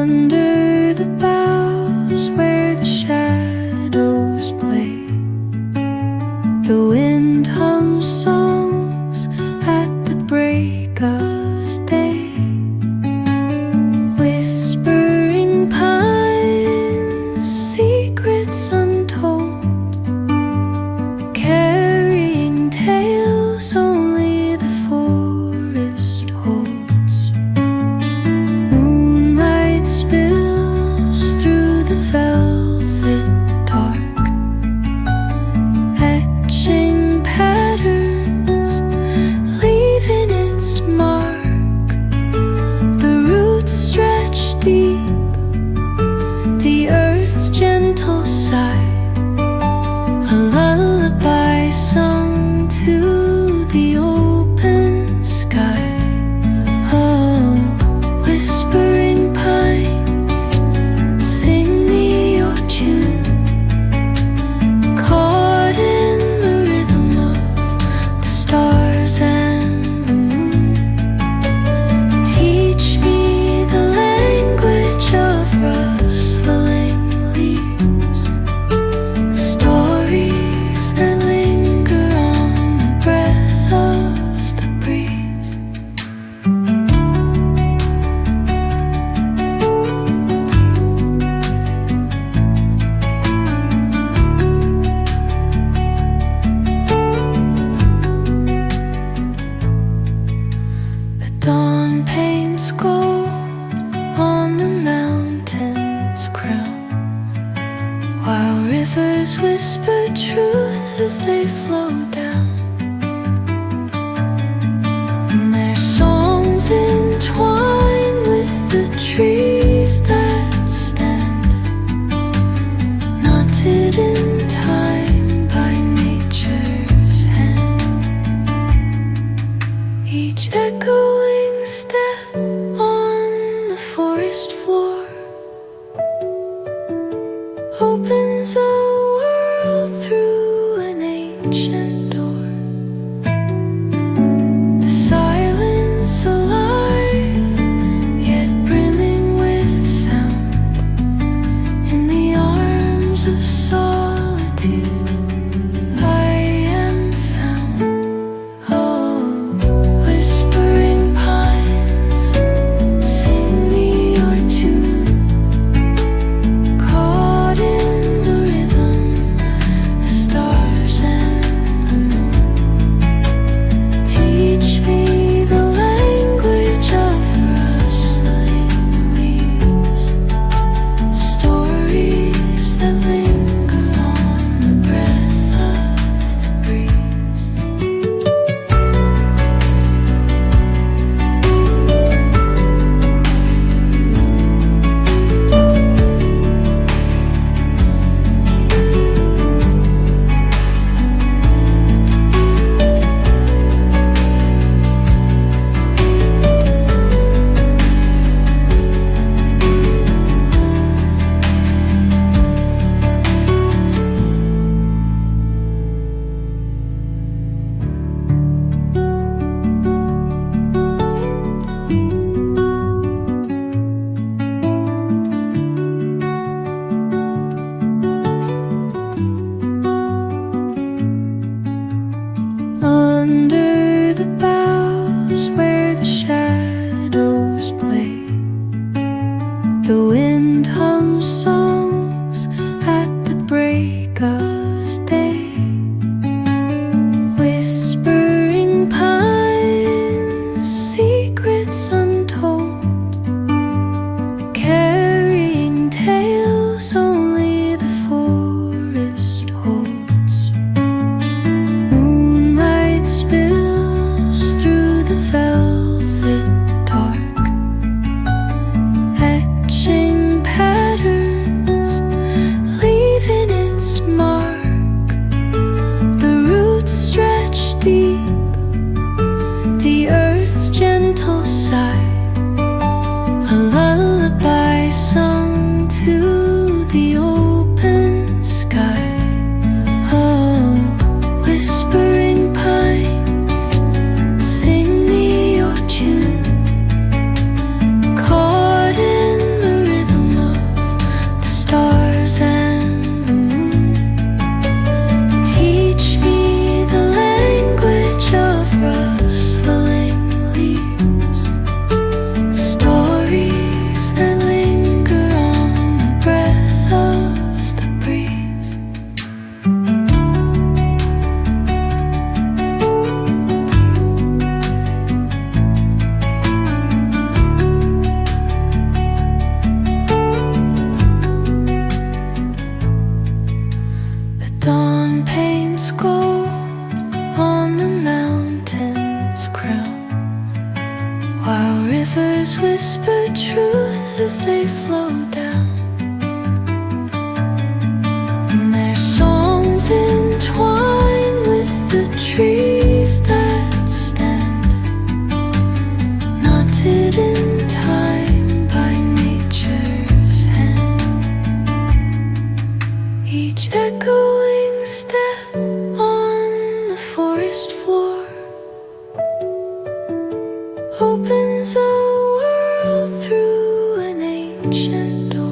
Under the boughs where the shadows play, the wind hums songs at the break of day. Whispering pines, secrets untold, carrying tales only the forest holds. Moonlight spills through the velvet dark, etching patterns, leaving its mark. The roots stretch deep, the earth's gentle sigh, a lullaby sung to the open sky. Oh, whispering pines, sing me your tune, caught in the rhythm of the stars and the moon. Teach me the language of rustling leaves, stories that linger on the breath of the breeze. The dawn paints gold on the mountain's crown, while rivers whisper truth as they flow down. And their songs entwine with the trees that stand, knotted in time by nature's hand. Each echoing step on the forest floor opens a world through an ancient door. The silence alive, yet brimming with sound. In the arms of solitude I am found. Oh, whispering pines, sing me your tune, caught in the rhythm, the stars and the moon. Teach me the language of rustling leaves, stories that linger on the breath of the breeze. Under the boughs where the shadows play, the wind hums songs at the break of day. Whispering pines, secrets untold, carrying tales only the forest holds. Moonlight spills through the velvet dark, etching patterns, flow down, and their songs entwine with the trees that stand, knotted in time by nature's hand. Each echoing step on the forest floor opens a world through an ancient door.